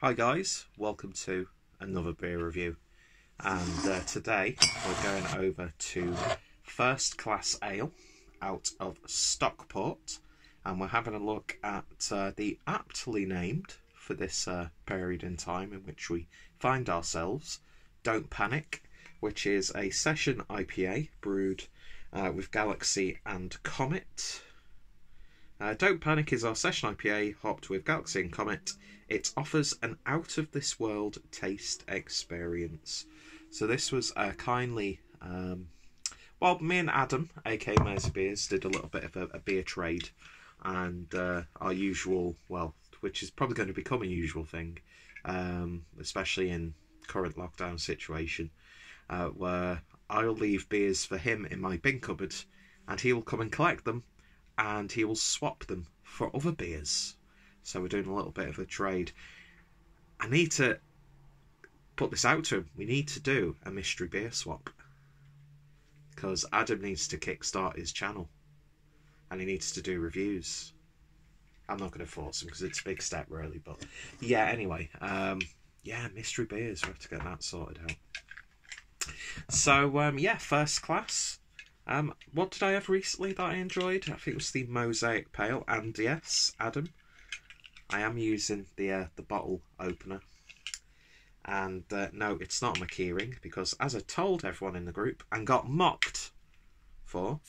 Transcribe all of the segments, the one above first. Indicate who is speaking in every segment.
Speaker 1: Hi guys, welcome to another beer review, and today we're going over to First Class Ale out of Stockport, and we're having a look at the aptly named, for this period in time in which we find ourselves, Don't Panic, which is a session IPA brewed with Galaxy and Comet. Don't Panic is our session IPA hopped with Galaxy and Comet. It offers an out-of-this-world taste experience. So this was kindly... well, me and Adam, aka Mersey Beers, did a little bit of a beer trade. And our usual, well, which is probably going to become a usual thing, especially in current lockdown situation, where I'll leave beers for him in my bin cupboard, and he will come and collect them, and he will swap them for other beers. So we're doing a little bit of a trade. I need to put this out to him. We need to do a mystery beer swap, because Adam needs to kickstart his channel and he needs to do reviews. I'm not going to force him because it's a big step really, but yeah, anyway, yeah, mystery beers, we have to get that sorted out. So yeah, First Class. What did I have recently that I enjoyed? I think it was the Mosaic Pale, and yes, Adam, I am using the bottle opener. And no, it's not my keyring, because as I told everyone in the group and got mocked for,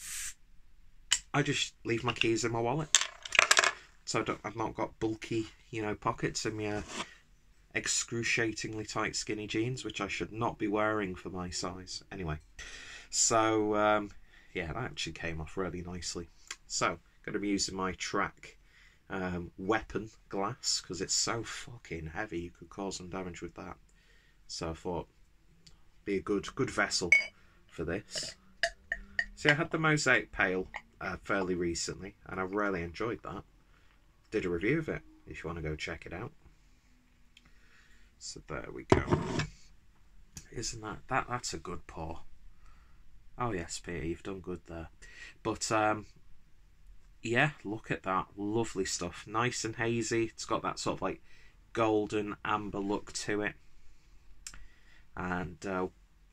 Speaker 1: I just leave my keys in my wallet. So I've not got bulky, pockets in my excruciatingly tight skinny jeans, which I should not be wearing for my size. Anyway, so yeah, that actually came off really nicely. So, going to be using my Track weapon glass, because it's so fucking heavy, you could cause some damage with that. So I thought, be a good vessel for this. See, I had the Mosaic Pale fairly recently, and I really enjoyed that. Did a review of it, if you want to go check it out. So there we go. Isn't that's a good pour. Oh yes, Peter, you've done good there. But yeah, look at that, lovely stuff. Nice and hazy. It's got that sort of like golden amber look to it, and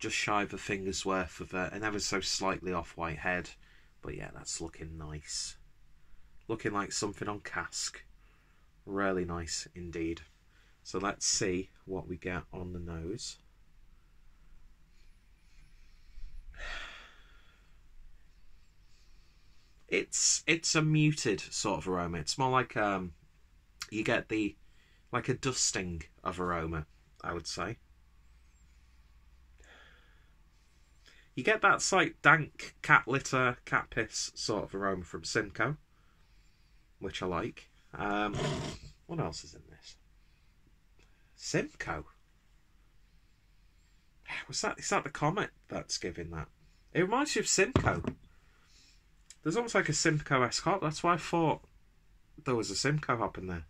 Speaker 1: just shy of a finger's worth of an ever so slightly off-white head. But yeah, that's looking nice. Looking like something on cask. Really nice indeed. So let's see what we get on the nose. It's a muted sort of aroma. It's more like you get like a dusting of aroma, I would say. You get that slight dank cat litter, cat piss sort of aroma from Simcoe, which I like. What else is in this? Simcoe. Is that the Comet that's giving that? It reminds you of Simcoe. There's almost like a Simcoe-esque hop. That's why I thought there was a Simcoe hop in there.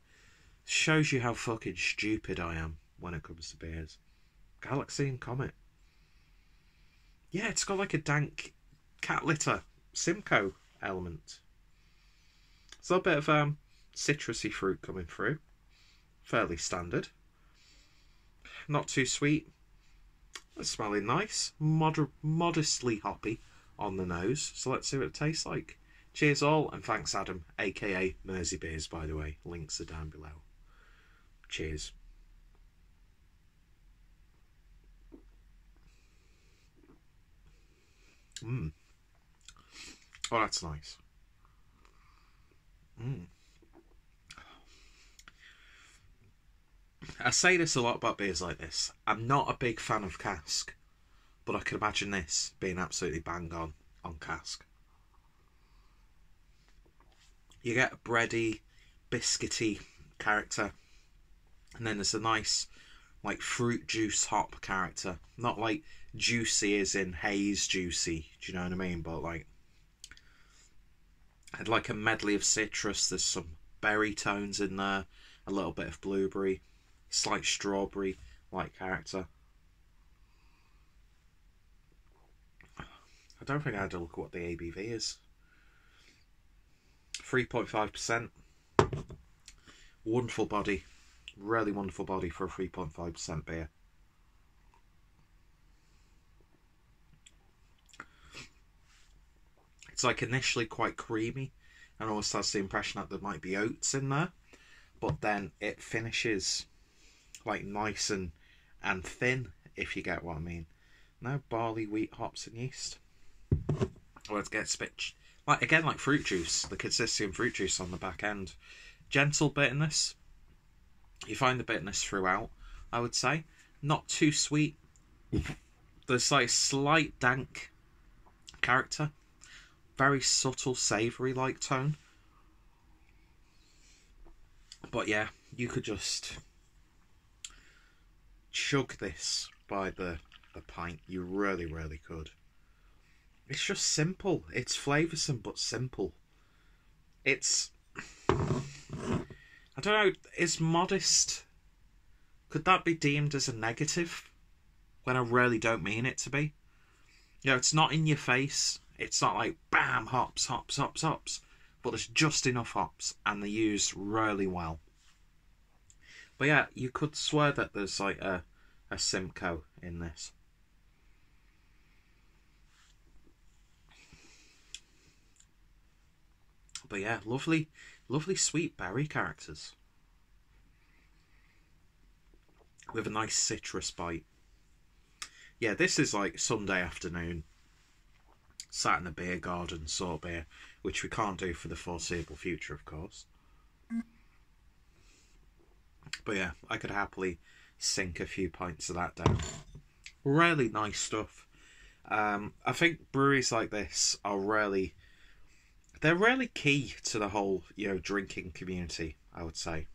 Speaker 1: Shows you how fucking stupid I am when it comes to beers. Galaxy and Comet. Yeah, it's got like a dank cat litter Simcoe element. There's a little bit of citrusy fruit coming through. Fairly standard. Not too sweet. It's smelling nice. Modestly hoppy on the nose. So let's see what it tastes like. Cheers all, and thanks Adam, aka Mersey Beers, by the way. Links are down below. Cheers. Oh, that's nice. I say this a lot about beers like this. I'm not a big fan of cask, but I can imagine this being absolutely bang on cask. You get a bready, biscuity character, and then there's a nice like fruit juice hop character. Not like juicy as in haze juicy, do you know what I mean? But like, I had like a medley of citrus. There's some berry tones in there, a little bit of blueberry, slight strawberry like character. I don't think I had to look at what the ABV is. 3.5%. Wonderful body. Really wonderful body for a 3.5% beer. It's like initially quite creamy and almost has the impression that there might be oats in there, but then it finishes like nice and thin, if you get what I mean. No barley, wheat, hops and yeast. Well, it gets a bit like, again, like fruit juice, the consistency of fruit juice on the back end. Gentle bitterness. You find the bitterness throughout, I would say. Not too sweet. There's like slight dank character. Very subtle savoury like tone. But yeah, you could just chug this by the pint. You really, really could. It's just simple. It's flavoursome but simple. It's... I don't know, is modest... Could that be deemed as a negative? When I really don't mean it to be? You know, it's not in your face. It's not like, bam, hops, hops, hops, hops. But there's just enough hops, and they're used really well. But yeah, you could swear that there's like a Simcoe in this. But yeah, lovely, lovely sweet berry characters. With a nice citrus bite. Yeah, this is like Sunday afternoon. Sat in a beer garden sort of beer, which we can't do for the foreseeable future, of course. But yeah, I could happily sink a few pints of that down. Really nice stuff. I think breweries like this are really... They're really key to the whole, you know, drinking community, I would say.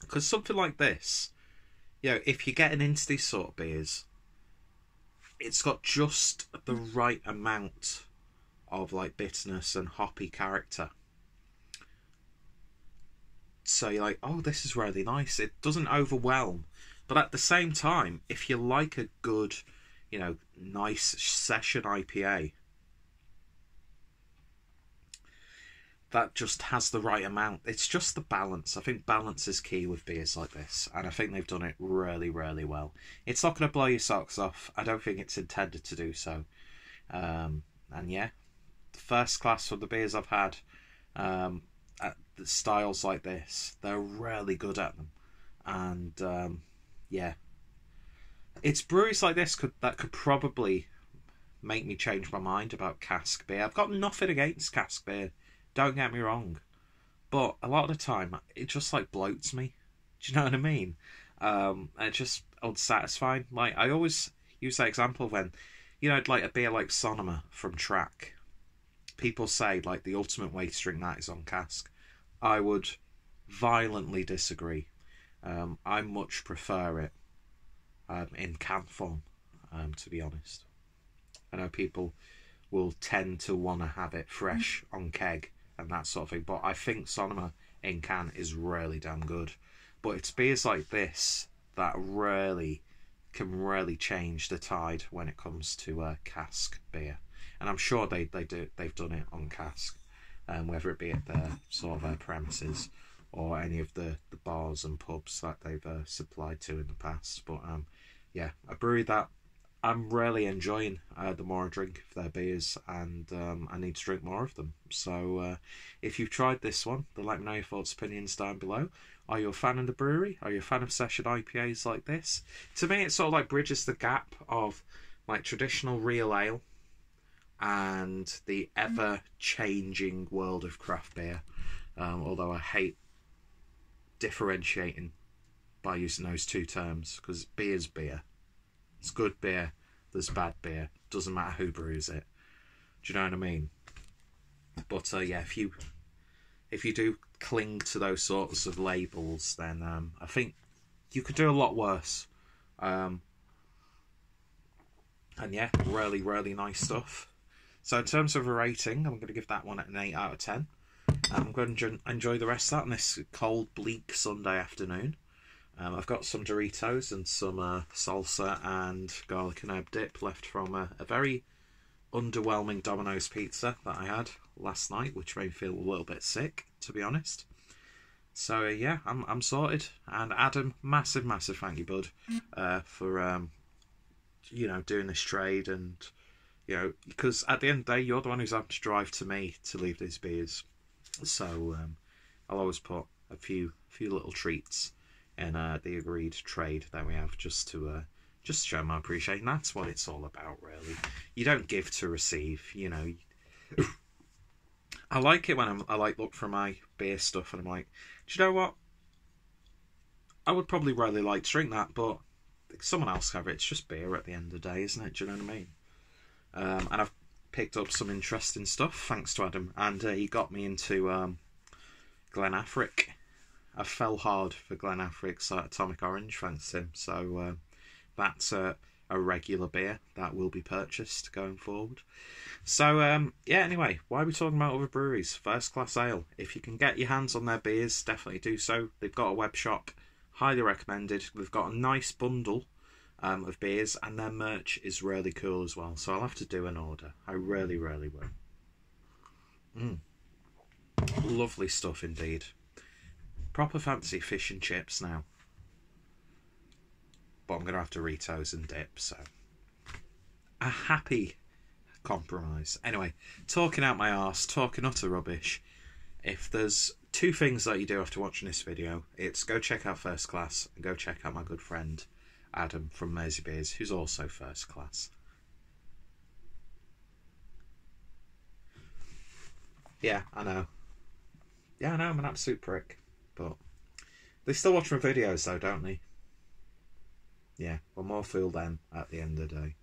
Speaker 1: Because something like this, you know, if you're getting into these sort of beers, it's got just the right amount of like bitterness and hoppy character. So you're like, oh, this is really nice. It doesn't overwhelm. But at the same time, if you like a good, you know, nice session IPA, that just has the right amount. It's just the balance. I think balance is key with beers like this, and I think they've done it really, really well. It's not going to blow your socks off. I don't think it's intended to do so. And yeah, the first class of the beers I've had, at the styles like this, they're really good at them. And yeah, it's breweries like this that could probably make me change my mind about cask beer. I've got nothing against cask beer. Don't get me wrong, but a lot of the time it just like bloats me. Do you know what I mean? It's just unsatisfying. Like, I always use that example when, you know, like a beer like Sonoma from Track. People say like the ultimate way to drink that is on cask. I would violently disagree. I much prefer it in can form, to be honest. I know people will tend to want to have it fresh on keg and that sort of thing, but I think Sonoma in can is really damn good. But it's beers like this that really can really change the tide when it comes to cask beer, and I'm sure they've done it on cask, whether it be at their sort of premises or any of the bars and pubs that they've supplied to in the past. But yeah, a brewery that I'm really enjoying the more I drink of their beers, and I need to drink more of them. So if you've tried this one, then let me know your thoughts, opinions down below. Are you a fan of the brewery? Are you a fan of session IPAs like this? To me, it sort of like bridges the gap of like traditional real ale and the ever-changing world of craft beer. Although I hate differentiating by using those two terms, because beer's beer. It's good beer, there's bad beer. Doesn't matter who brews it. Do you know what I mean? But yeah, if you do cling to those sorts of labels, then I think you could do a lot worse. And yeah, really, really nice stuff. So in terms of a rating, I'm going to give that one an 8 out of 10. I'm going to enjoy the rest of that on this cold, bleak Sunday afternoon. I've got some Doritos and some salsa and garlic and herb dip left from a very underwhelming Domino's pizza that I had last night, which made me feel a little bit sick, to be honest. So yeah, I'm sorted. And Adam, massive thank you, bud, for doing this trade, and because at the end of the day, you're the one who's having to drive to me to leave these beers. So I'll always put a few little treats in the agreed trade that we have, just to show my appreciation. That's what it's all about, really. You don't give to receive, I like it when I look for my beer stuff and I'm like, do you know what? I would probably really like to drink that, but someone else have it. It's just beer at the end of the day, isn't it? Do you know what I mean? And I've picked up some interesting stuff thanks to Adam, and he got me into Glenafric. I fell hard for Glenafric's Atomic Orange, thanks to him. So that's a regular beer that will be purchased going forward. So yeah, anyway, why are we talking about other breweries? First Class Ale. If you can get your hands on their beers, definitely do so. They've got a web shop, highly recommended. They've got a nice bundle of beers, and their merch is really cool as well. So I'll have to do an order. I really will. Lovely stuff indeed. Proper fancy fish and chips now. But I'm going to have to retoast and dip, so a happy compromise. Anyway, talking out my arse, talking utter rubbish. If there's two things that you do after watching this video, it's go check out First Class and go check out my good friend Adam from Mersey Beers, who's also First Class. Yeah, I know. Yeah, I know, I'm an absolute prick. But they still watch my videos though, don't they? Yeah, well, more fool them at the end of the day.